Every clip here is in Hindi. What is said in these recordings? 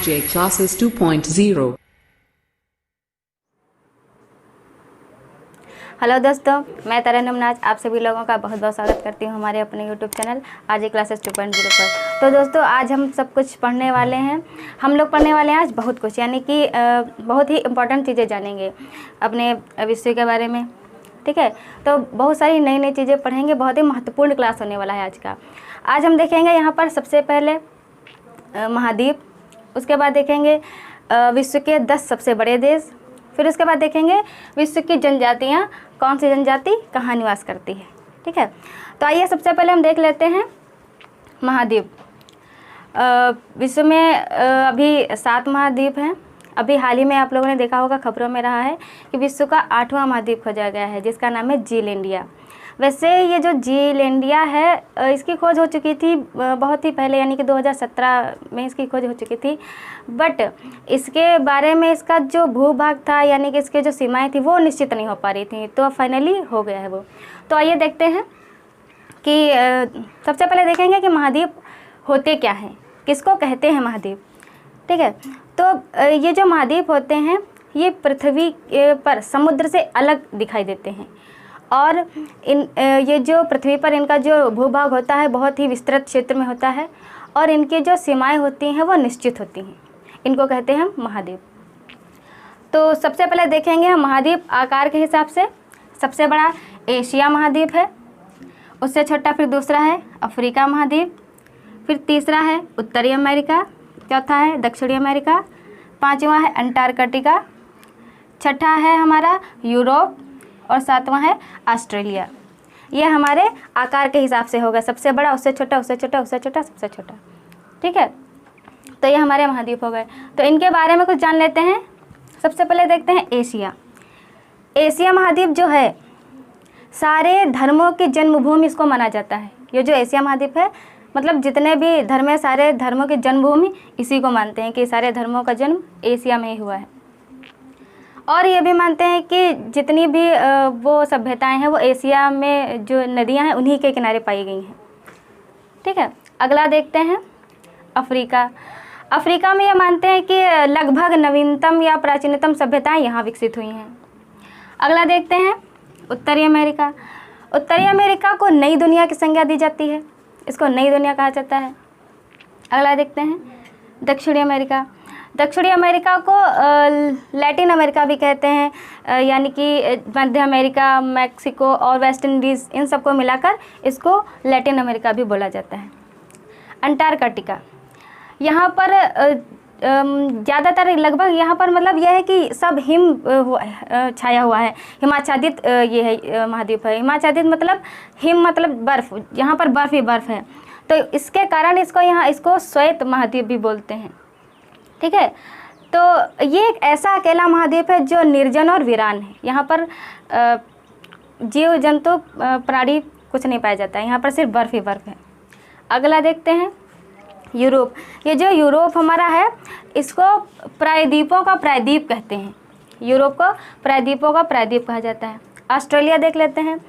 RJ Classes 2.0। हेलो दोस्तों, मैं तरन्नुम नाज आप सभी लोगों का बहुत बहुत स्वागत करती हूँ हमारे अपने यूट्यूब चैनल आरजे क्लासेस 2.0 पर। तो दोस्तों, आज हम सब कुछ पढ़ने वाले हैं। हम लोग पढ़ने वाले हैं आज बहुत कुछ, यानी कि बहुत ही इम्पोर्टेंट चीज़ें जानेंगे अपने विषय के बारे में। ठीक है, तो बहुत सारी नई नई चीज़ें पढ़ेंगे। बहुत ही महत्वपूर्ण क्लास होने वाला है आज का। आज हम देखेंगे यहाँ पर सबसे पहले महाद्वीप, उसके बाद देखेंगे विश्व के 10 सबसे बड़े देश, फिर उसके बाद देखेंगे विश्व की जनजातियाँ, कौन सी जनजाति कहाँ निवास करती है। ठीक है, तो आइए सबसे पहले हम देख लेते हैं महाद्वीप। विश्व में अभी 7 महाद्वीप हैं। अभी हाल ही में आप लोगों ने देखा होगा, खबरों में रहा है कि विश्व का 8वां महाद्वीप खोजा गया है, जिसका नाम है जीलैंडिया। वैसे ये जो जीलैंडिया है, इसकी खोज हो चुकी थी बहुत ही पहले, यानी कि 2017 में इसकी खोज हो चुकी थी। बट इसके बारे में इसका जो भूभाग था, यानी कि इसके जो सीमाएं थी, वो निश्चित नहीं हो पा रही थी। तो फाइनली हो गया है वो। तो आइए देखते हैं कि सबसे पहले देखेंगे कि महाद्वीप होते क्या हैं, किसको कहते हैं महाद्वीप। ठीक है, तो ये जो महाद्वीप होते हैं, ये पृथ्वी पर समुद्र से अलग दिखाई देते हैं। और ये जो पृथ्वी पर इनका जो भूभाग होता है, बहुत ही विस्तृत क्षेत्र में होता है। और इनकी जो सीमाएं होती हैं वो निश्चित होती हैं। इनको कहते हैं महाद्वीप। तो सबसे पहले देखेंगे हम महाद्वीप आकार के हिसाब से। सबसे बड़ा एशिया महाद्वीप है, उससे छोटा फिर दूसरा है अफ्रीका महाद्वीप, फिर तीसरा है उत्तरी अमेरिका, चौथा है दक्षिणी अमेरिका, पाँचवां है अंटार्कटिका, छठा है हमारा यूरोप, और 7वां है ऑस्ट्रेलिया। ये हमारे आकार के हिसाब से होगा, सबसे बड़ा, उससे छोटा, उससे छोटा, उससे छोटा, सबसे छोटा। ठीक है, तो ये हमारे महाद्वीप हो गए। तो इनके बारे में कुछ जान लेते हैं। सबसे पहले देखते हैं एशिया। एशिया महाद्वीप जो है, सारे धर्मों की जन्मभूमि इसको माना जाता है। ये जो एशिया महाद्वीप है, मतलब जितने भी धर्म है, सारे धर्मों की जन्मभूमि इसी को मानते हैं कि सारे धर्मों का जन्म एशिया में ही हुआ है। और ये भी मानते हैं कि जितनी भी वो सभ्यताएं हैं, वो एशिया में जो नदियां हैं उन्हीं के किनारे पाई गई हैं। ठीक है, अगला देखते हैं अफ्रीका। अफ्रीका में ये मानते हैं कि लगभग नवीनतम या प्राचीनतम सभ्यताएं यहाँ विकसित हुई हैं। अगला देखते हैं उत्तरी अमेरिका। उत्तरी अमेरिका को नई दुनिया की संज्ञा दी जाती है, इसको नई दुनिया कहा जाता है। अगला देखते हैं दक्षिणी अमेरिका। दक्षिणी अमेरिका को लैटिन अमेरिका भी कहते हैं, यानी कि मध्य अमेरिका, मैक्सिको और वेस्ट इंडीज़, इन सबको मिलाकर इसको लैटिन अमेरिका भी बोला जाता है। अंटार्कटिका, यहाँ पर ज़्यादातर लगभग यहाँ पर मतलब यह है कि सब हिम छाया हुआ है, हिमाच्छादित ये है महाद्वीप है। हिमाच्छादित मतलब हिम मतलब बर्फ़, यहाँ पर बर्फ़ ही बर्फ़ है। तो इसके कारण इसको श्वेत महाद्वीप भी बोलते हैं। ठीक है, तो ये एक ऐसा अकेला महाद्वीप है जो निर्जन और वीरान है। यहाँ पर जीव जंतु प्राणी कुछ नहीं पाया जाता है, यहाँ पर सिर्फ बर्फ़ ही बर्फ़ है। अगला देखते हैं यूरोप। ये जो यूरोप हमारा है, इसको प्रायद्वीपों का प्रायद्वीप कहते हैं। यूरोप को प्रायद्वीपों का प्रायद्वीप कहा जाता है। ऑस्ट्रेलिया देख लेते हैं,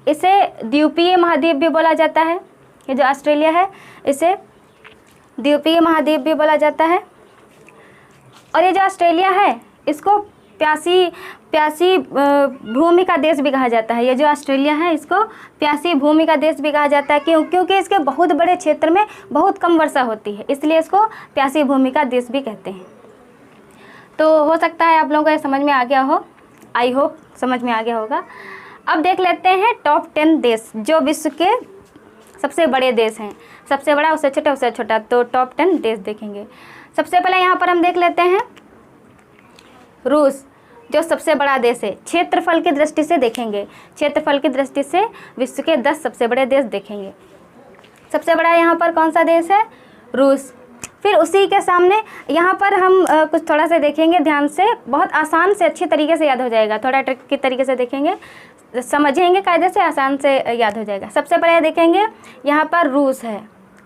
इसे द्वीपीय महाद्वीप भी बोला जाता है। ये जो ऑस्ट्रेलिया है, इसे द्वीपीय महाद्वीप भी बोला जाता है। और ये जो ऑस्ट्रेलिया है, इसको प्यासी भूमि का देश भी कहा जाता है। ये जो ऑस्ट्रेलिया है, इसको प्यासी भूमि का देश भी कहा जाता है। क्योंकि इसके बहुत बड़े क्षेत्र में बहुत कम वर्षा होती है, इसलिए इसको प्यासी भूमि का देश भी कहते हैं। तो हो सकता है आप लोगों को ये समझ में आ गया हो, आई होप समझ में आ गया होगा। अब देख लेते हैं टॉप 10 देश जो विश्व के सबसे बड़े देश हैं। सबसे बड़ा, उससे छोटा, उससे छोटा। तो टॉप 10 देश देखेंगे। सबसे पहले यहाँ पर हम देख लेते हैं रूस, जो सबसे बड़ा देश है। क्षेत्रफल की दृष्टि से देखेंगे, क्षेत्रफल की दृष्टि से विश्व के 10 सबसे बड़े देश देखेंगे। सबसे बड़ा यहाँ पर कौन सा देश है? रूस। फिर उसी के सामने यहाँ पर हम कुछ थोड़ा सा देखेंगे ध्यान से, बहुत आसान से अच्छी तरीके से याद हो जाएगा। थोड़ा ट्रिक की तरीके से देखेंगे, समझेंगे कायदे से, आसान से याद हो जाएगा। सबसे पहले देखेंगे यहाँ पर रूस है।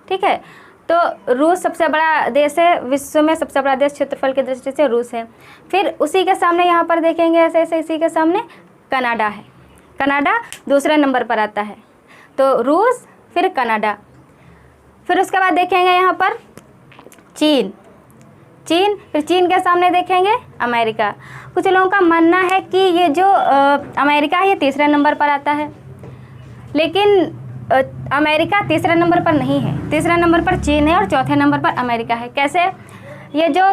ठीक है, तो रूस सबसे बड़ा देश है, विश्व में सबसे बड़ा देश क्षेत्रफल की दृष्टि से रूस है। फिर उसी के सामने यहाँ पर देखेंगे ऐसे ऐसे, इसी के सामने कनाडा है। कनाडा दूसरे नंबर पर आता है। तो रूस, फिर कनाडा। फिर उसके बाद देखेंगे यहाँ पर चीन। चीन, फिर चीन के सामने देखेंगे अमेरिका। कुछ लोगों का मानना है कि ये जो अमेरिका है ये तीसरे नंबर पर आता है, लेकिन अमेरिका तीसरे नंबर पर नहीं है। तीसरे नंबर पर चीन है और चौथे नंबर पर अमेरिका है। कैसे? ये जो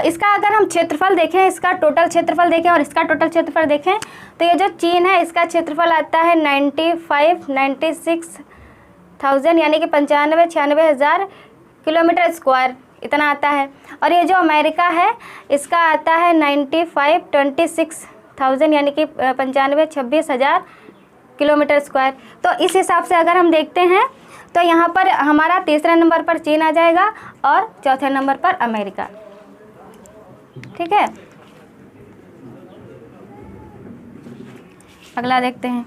इसका अगर हम क्षेत्रफल देखें, इसका टोटल क्षेत्रफल देखें और इसका टोटल क्षेत्रफल देखें, तो ये जो चीन है इसका क्षेत्रफल आता है 96,000 यानी कि 95-96,000 किलोमीटर स्क्वायर, इतना आता है। और ये जो अमेरिका है इसका आता है 95,26,000 यानी कि 95-26,000 किलोमीटर स्क्वायर। तो इस हिसाब से अगर हम देखते हैं तो यहाँ पर हमारा तीसरे नंबर पर चीन आ जाएगा और चौथे नंबर पर अमेरिका। ठीक है, अगला देखते हैं।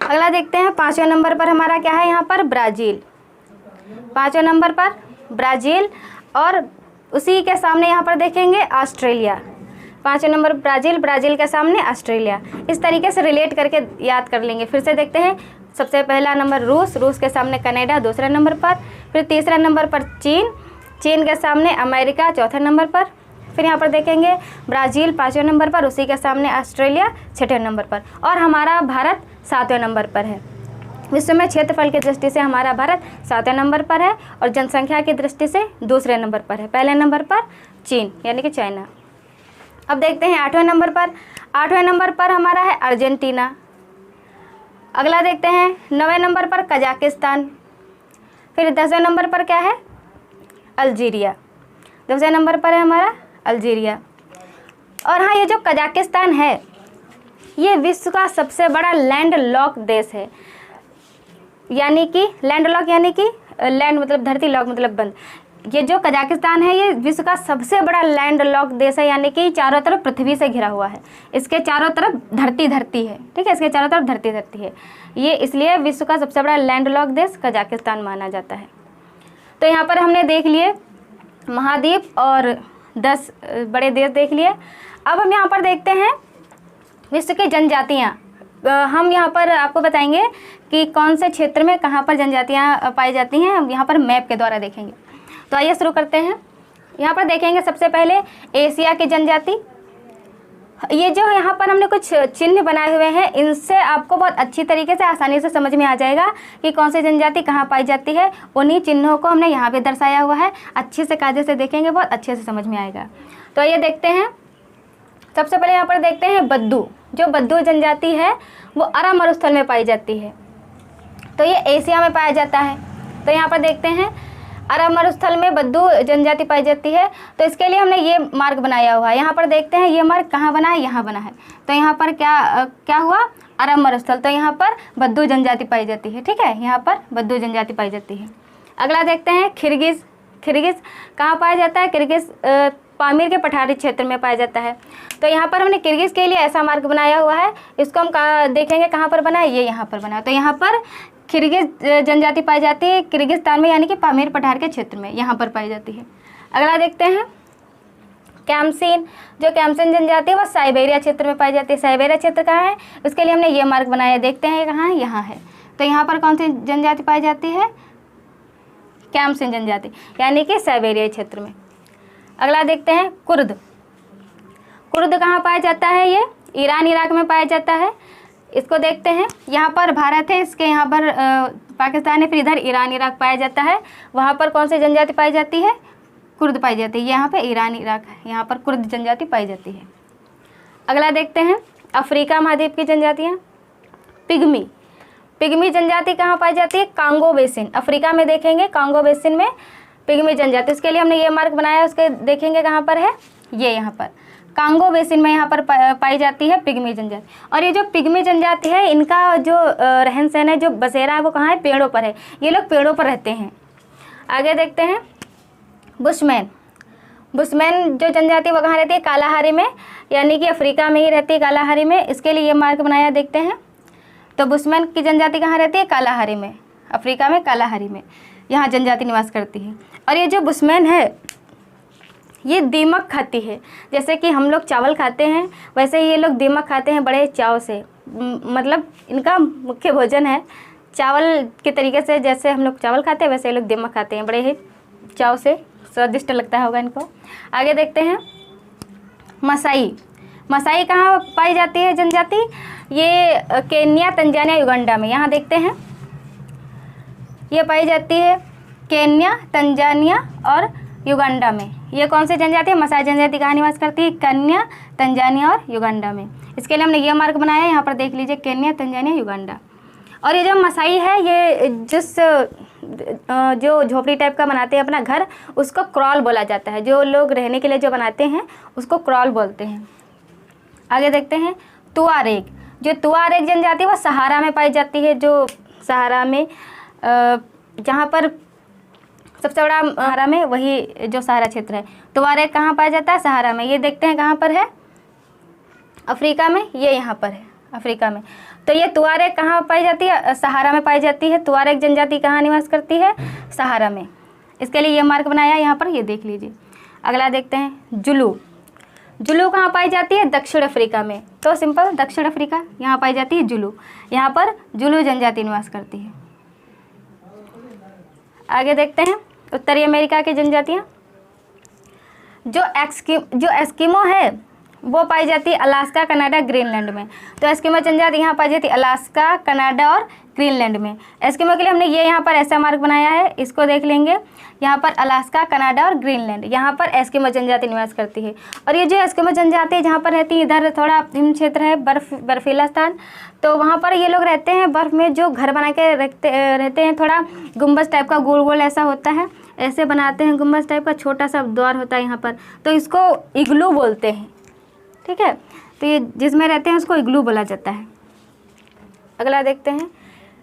अगला देखते हैं 5वें नंबर पर हमारा क्या है, यहाँ पर ब्राज़ील। 5वें नंबर पर ब्राज़ील और उसी के सामने यहाँ पर देखेंगे ऑस्ट्रेलिया। 5वें नंबर ब्राज़ील, ब्राज़ील के सामने ऑस्ट्रेलिया। इस तरीके से रिलेट करके याद कर लेंगे। फिर से देखते हैं, सबसे पहला नंबर रूस, रूस के सामने कनाडा दूसरे नंबर पर, फिर तीसरे नंबर पर चीन, चीन के सामने अमेरिका चौथे नंबर पर, फिर यहाँ पर देखेंगे ब्राज़ील 5वें नंबर पर, उसी के सामने ऑस्ट्रेलिया 6ठे नंबर पर, और हमारा भारत 7वें नंबर पर है। विश्व में क्षेत्रफल की दृष्टि से हमारा भारत 7वें नंबर पर है और जनसंख्या की दृष्टि से दूसरे नंबर पर है। पहले नंबर पर चीन यानी कि चाइना। अब देखते हैं 8वें नंबर पर। 8वें नंबर पर हमारा है अर्जेंटीना। अगला देखते हैं 9वें नंबर पर कजाकिस्तान। फिर 10वें नंबर पर क्या है, अल्जीरिया। 10वें नंबर पर है हमारा अल्जीरिया। और हाँ, ये जो कजाकिस्तान है ये विश्व का सबसे बड़ा लैंड लॉक देश है। यानी कि लैंड लॉक यानी कि लैंड मतलब धरती, लॉक मतलब बंद। ये जो कजाकिस्तान है ये विश्व का सबसे बड़ा लैंड लॉक देश है, यानी कि चारों तरफ पृथ्वी से घिरा हुआ है। इसके चारों तरफ धरती धरती है। ठीक है, इसके चारों तरफ धरती धरती है। ये इसलिए विश्व का सबसे बड़ा लैंड लॉक देश कजाकिस्तान माना जाता है। तो यहाँ पर हमने देख लिए महाद्वीप और 10 बड़े देश देख लिए। अब हम यहाँ पर देखते हैं विश्व की जनजातियाँ। हम यहाँ पर आपको बताएंगे कि कौन से क्षेत्र में कहाँ पर जनजातियाँ पाई जाती हैं। हम यहाँ पर मैप के द्वारा देखेंगे। तो आइए शुरू करते हैं। यहाँ पर देखेंगे सबसे पहले एशिया की जनजाति। ये जो यहाँ पर हमने कुछ चिन्ह बनाए हुए हैं, इनसे आपको बहुत अच्छी तरीके से आसानी से समझ में आ जाएगा कि कौन सी जनजाति कहाँ पाई जाती है। उन्हीं चिन्हों को हमने यहाँ पे दर्शाया हुआ है। अच्छे से कायदे से देखेंगे, बहुत अच्छे से समझ में आएगा। तो आइए देखते हैं। सबसे पहले यहाँ पर देखते हैं बद्दू। जो बद्दू जनजाति है वो अरब मरुस्थल में पाई जाती है। तो ये एशिया में पाया जाता है। तो यहाँ पर देखते हैं अरब मरुस्थल में बद्दू जनजाति पाई जाती है। तो इसके लिए हमने ये मार्ग बनाया हुआ है। यहाँ पर देखते हैं ये मार्ग कहाँ बना है, यहाँ बना है। तो यहाँ पर क्या हुआ, अरब मरुस्थल। तो यहाँ पर बद्दू जनजाति पाई जाती है। ठीक है, यहाँ पर बद्दू जनजाति पाई जाती है। अगला देखते हैं किर्गिज़। किर्गिज़ कहाँ पाया जाता है, किर्गिज़ पामीर के पठारी क्षेत्र में पाया जाता है। तो यहाँ पर हमने किर्गिज़ के लिए ऐसा मार्ग बनाया हुआ है। इसको हम देखेंगे कहाँ पर बना है, ये यहाँ पर बना है। तो यहाँ पर किर्गिज़ जनजाति पाई जाती है किर्गिस्तान में, यानी कि पामीर पठार के क्षेत्र में यहाँ पर पाई जाती है। अगला देखते हैं कैम्सिन। जो कैम्सिन जनजाति है वह साइबेरिया क्षेत्र में पाई जाती है। साइबेरिया क्षेत्र कहाँ है, उसके लिए हमने ये मार्ग बनाया। देखते हैं कहाँ है, यहाँ है। तो यहाँ पर कौन सी जनजाति पाई जाती है, कैम्सिन जनजाति, यानी कि साइबेरिया क्षेत्र में। अगला देखते हैं कुर्द। कुर्द कहाँ पाया जाता है, ये ईरान इराक में पाया जाता है। इसको देखते हैं, यहाँ पर भारत है, इसके यहाँ पर पाकिस्तान है, फिर इधर ईरान इराक पाया जाता है। वहाँ पर कौन सी जनजाति पाई जाती है, कुर्द पाई जाती है। यहाँ पे ईरान इराक है, यहाँ पर कुर्द जनजाति पाई जाती है। अगला देखते हैं अफ्रीका महाद्वीप की जनजातियाँ। पिग्मी। पिग्मी जनजाति कहाँ पाई जाती है, कांगो बेसिन। अफ्रीका में देखेंगे कांगो बेसिन में पिग्मी जनजाति। उसके लिए हमने ये मार्ग बनाया, उसके देखेंगे कहाँ पर है, ये यहाँ पर कांगो बेसिन में यहाँ पर पाई जाती है पिग्मी जनजाति। और ये जो पिग्मी जनजाति है इनका जो रहन सहन है, जो बसेरा है, वो कहाँ है, पेड़ों पर है। ये लोग पेड़ों पर रहते हैं। आगे देखते हैं बुशमैन। बुशमैन जो जनजाति वो कहाँ रहती है, कालाहारी में, यानी कि अफ्रीका में ही रहती है, कालाहारी में। इसके लिए ये मार्ग बनाया, देखते हैं। तो बुशमैन की जनजाति कहाँ रहती है, कालाहारी में, अफ्रीका में कालाहारी में यहाँ जनजाति निवास करती है। और ये जो बुशमैन है ये दीमक खाती है। जैसे कि हम लोग चावल खाते हैं वैसे ही ये लोग दीमक खाते हैं बड़े चाव से। मतलब इनका मुख्य भोजन है चावल के तरीके से, जैसे हम लोग चावल खाते हैं वैसे ये लोग दिमक खाते हैं, बड़े ही चाव से, स्वादिष्ट लगता होगा इनको। आगे देखते हैं मसाई। मसाई कहाँ पाई जाती है जनजाति? ये केन्या, तंजानिया, युगांडा में। यहाँ देखते हैं ये पाई जाती है केन्या, तंजानिया और युगांडा में। ये कौन सी जनजाति है? मसाई जनजाति कहाँ निवास करती है? केन्या, तंजानिया और युगांडा में। इसके लिए हमने ये मार्क बनाया है, यहाँ पर देख लीजिए, केन्या, तंजानिया, युगांडा। और ये जो मसाई है, ये जिस जो झोपड़ी टाइप का बनाते हैं अपना घर, उसको क्रॉल बोला जाता है। जो लोग रहने के लिए जो बनाते हैं उसको क्रॉल बोलते हैं। आगे देखते हैं तुआरेग। जो तुआरेग जनजाति है वो सहारा में पाई जाती है। जो सहारा में जहाँ पर सबसे बड़ा सहारा में, वही जो सहारा क्षेत्र है। तुआरेग कहाँ पाया जाता है? सहारा में। ये देखते हैं कहाँ पर है? अफ्रीका में। ये यहाँ पर है अफ्रीका में। तो ये तुआरेग कहाँ पाई जाती है? सहारा में पाई जाती है। तुआरेग जनजाति कहाँ निवास करती है? सहारा में। इसके लिए ये मार्क बनाया है यहाँ पर, ये देख लीजिए। अगला देखते हैं जुलू। जुलू कहाँ पाई जाती है? दक्षिण अफ्रीका में। तो सिंपल, दक्षिण अफ्रीका, यहाँ पाई जाती है जुलू। यहाँ पर जुलू जनजाति निवास करती है। आगे देखते हैं उत्तरी अमेरिका की जनजातियाँ। जो एस्किमो है वो पाई जाती है अलास्का, कनाडा, ग्रीनलैंड में। तो एस्किमो जनजाति यहाँ पाई जाती है अलास्का, कनाडा और ग्रीनलैंड में। एस्किमो के लिए हमने ये यहाँ पर ऐसा मार्क बनाया है, इसको देख लेंगे। यहाँ पर अलास्का, कनाडा और ग्रीनलैंड, यहाँ पर एस्किमो जनजाति निवास करती है। और ये जो एस्किमो जनजाति जहाँ पर रहती है, इधर थोड़ा हिम क्षेत्र है, बर्फीला स्थान, तो वहाँ पर ये लोग रहते हैं बर्फ़ में। जो घर बना के रहते हैं, थोड़ा गुम्बज टाइप का गोल गोल ऐसा होता है, ऐसे बनाते हैं गुम्बज टाइप का, छोटा सा द्वार होता है यहाँ पर, तो इसको इग्लू बोलते हैं। ठीक है, तो ये जिसमें रहते हैं उसको इग्लू बोला जाता है। अगला देखते हैं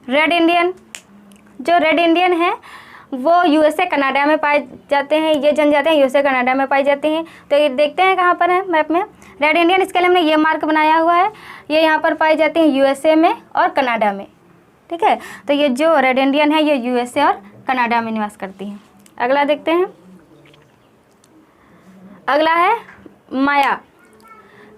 रेड इंडियन। जो रेड इंडियन है वो यूएसए, कनाडा में पाए जाते हैं। ये जनजातियाँ यूएसए, कनाडा में पाई जाती हैं। तो ये देखते हैं कहाँ पर है मैप में रेड इंडियन। इसके लिए हमने ये मार्क बनाया हुआ है, ये यहाँ पर पाई जाती हैं यूएसए में और कनाडा में। ठीक है, तो ये जो रेड इंडियन है ये यूएसए और कनाडा में निवास करती हैं। अगला देखते हैं, अगला है माया।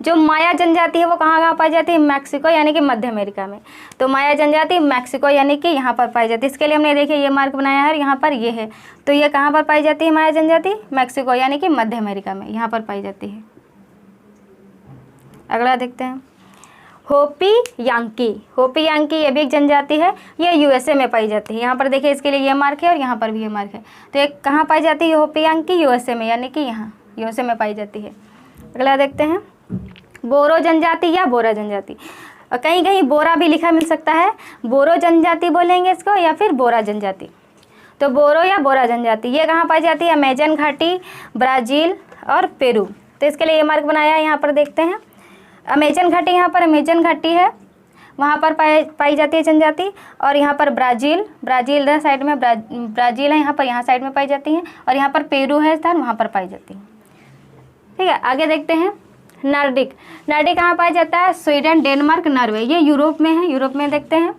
जो माया जनजाति है वो कहाँ पाई जाती है? मैक्सिको यानी कि मध्य अमेरिका में। तो माया जनजाति मैक्सिको यानी कि यहाँ पर पाई जाती है। इसके लिए हमने देखिए ये मार्क बनाया है, यहाँ पर ये है। तो ये कहाँ पर पाई जाती है माया जनजाति? मैक्सिको यानी कि मध्य अमेरिका में, यहाँ पर पाई जाती है। अगला देखते हैं होपी यांकी। होपी यांकी ये भी एक जनजाति है, ये यूएसए में पाई जाती है। यहाँ पर देखिए इसके लिए ये मार्क है और यहाँ पर भी ये मार्क है। तो ये कहाँ पाई जाती है होपी यांकी? यूएसए में, यानी कि यहाँ यूएसए में पाई जाती है। अगला देखते हैं बोरो जनजाति या बोरा जनजाति। कहीं कहीं बोरा भी लिखा मिल सकता है, बोरो जनजाति बोलेंगे इसको या फिर बोरा जनजाति। तो बोरो या बोरा जनजाति ये कहाँ पाई जाती है? अमेजन घाटी, ब्राज़ील और पेरू। तो इसके लिए ये मार्क बनाया है, यहाँ पर देखते हैं अमेजन घाटी, यहाँ पर अमेजन घाटी है, वहाँ पर पाई जाती है जनजाति। और यहाँ पर ब्राज़ील इधर साइड में ब्राज़ील है, यहाँ साइड में पाई जाती हैं। और यहाँ पर पेरू है स्थान, वहाँ पर पाई जाती है। ठीक है, आगे देखते हैं नार्डिक। नार्डिक कहाँ पाया जाता है? Sweden, Denmark, Norway. ये यूरोप में है, यूरोप में देखते हैं।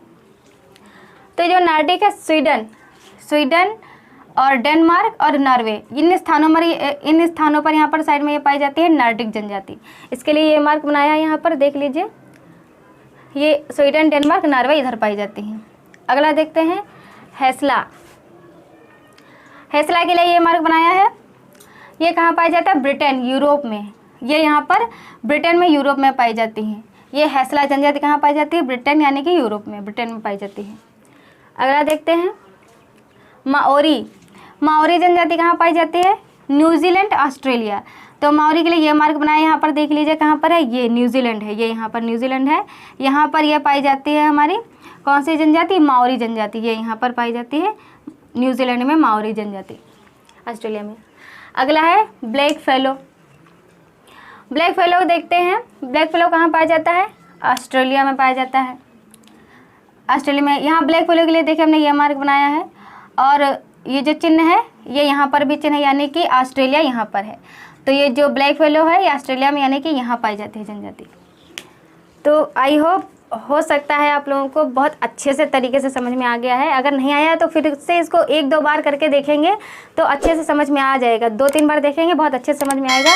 तो जो नार्डिक है स्वीडन और डेनमार्क और नॉर्वे, इन स्थानों पर यहाँ पर साइड में ये पाई जाती है नार्डिक जनजाति। इसके लिए ये मार्क बनाया है, यहाँ पर देख लीजिए, ये स्वीडन, डेनमार्क, नॉर्वे इधर पाई जाती हैं। अगला देखते हैं हेस्ला। हेस्ला के लिए ये मार्क बनाया है, ये कहाँ पाया जाता है? ब्रिटेन, यूरोप में। ये यहाँ पर ब्रिटेन में, यूरोप में पाई जाती हैं। ये हेस्ला जनजाति कहाँ पाई जाती है? ब्रिटेन यानी कि यूरोप में, ब्रिटेन में पाई जाती है। अगला देखते हैं माओरी। माओरी जनजाति कहाँ पाई जाती है? New Zealand, Australia. तो माओरी के लिए ये मार्क बनाया, यहाँ पर देख लीजिए कहाँ पर है? ये न्यूजीलैंड है, ये यहाँ पर न्यूजीलैंड है। यहाँ पर ये पाई जाती है हमारी कौन सी जनजाति? माओरी जनजाति। ये यहाँ पर पाई जाती है न्यूजीलैंड में, माओरी जनजाति, ऑस्ट्रेलिया में। अगला है ब्लैक फेलो। ब्लैक फेलो देखते हैं, ब्लैक फेलो कहाँ पाया जाता है? ऑस्ट्रेलिया में पाया जाता है, ऑस्ट्रेलिया में। यहाँ ब्लैक फेलो के लिए देखिए हमने ये मार्क बनाया है, और ये जो चिन्ह है ये यहाँ पर भी चिन्ह है, यानी कि ऑस्ट्रेलिया यहाँ पर है। तो ये जो ब्लैक फेलो है ये ऑस्ट्रेलिया में, यानी कि यहाँ पाई जाती है जनजाति। तो आई होप हो सकता है आप लोगों को बहुत अच्छे से तरीके से समझ में आ गया है। अगर नहीं आया तो फिर से इसको 1-2 बार करके देखेंगे तो अच्छे से समझ में आ जाएगा। 2-3 बार देखेंगे बहुत अच्छे से समझ में आएगा।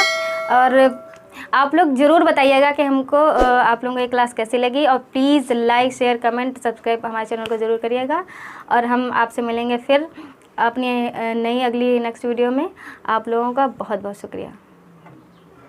और आप लोग ज़रूर बताइएगा कि हमको आप लोगों को ये क्लास कैसी लगी, और please like share comment subscribe हमारे चैनल को ज़रूर करिएगा। और हम आपसे मिलेंगे फिर अपनी नई अगली नेक्स्ट वीडियो में। आप लोगों का बहुत बहुत शुक्रिया।